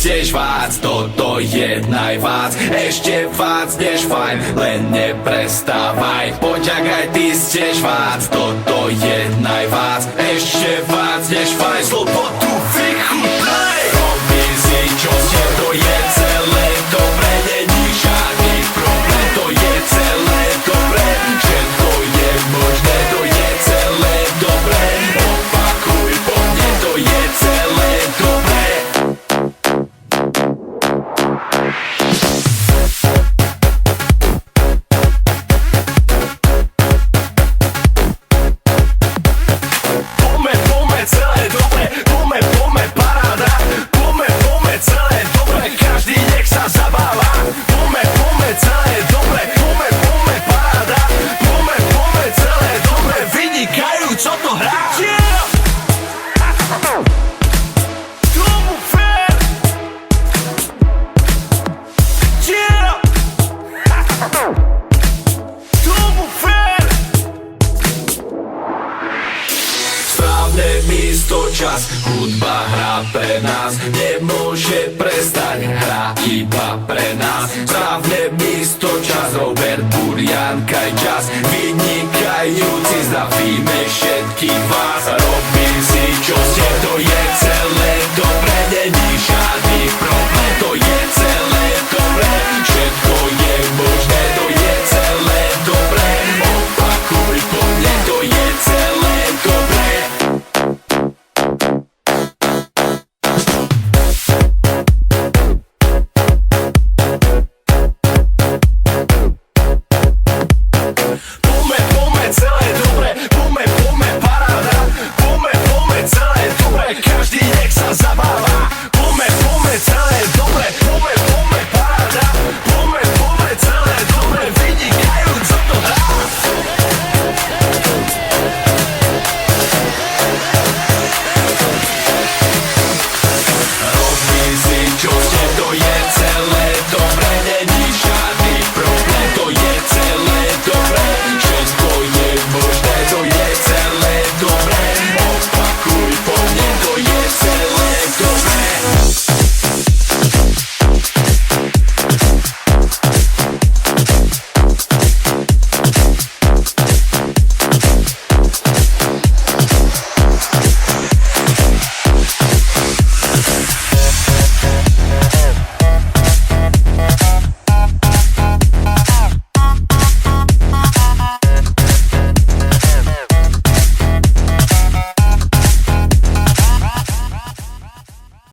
chceš vác, toto je najvác. Ešte vác než fajn, len neprestávaj. Poď ak aj ty chceš vác, toto je najvác. Ešte vác než fajn, slobodu vychutnaj. Robí si čo ste, to je celé dobre, není žiadny problém. To je celé dobre, všetko je možné, to je celé dobre. Opakuj po mne, to je celé dobre. Pome celé dobre, pome paráda. Pome celé dobre, každý nech sa zabáva. Pome celé dobre, pome paráda. Pome celé dobre, vynikajúco to hrá. Tomu fér. Tomu fér. Správne místo, čas, hudba hrá pre nás. Nemôže prestať, hrá iba pre nás. Správne místo, čas, Robert Burian, Kaj Čas. Vynikajúci, zdravíme všetkých vás. Robím si čo ste, to je celé dobre, není žiadny problém, to je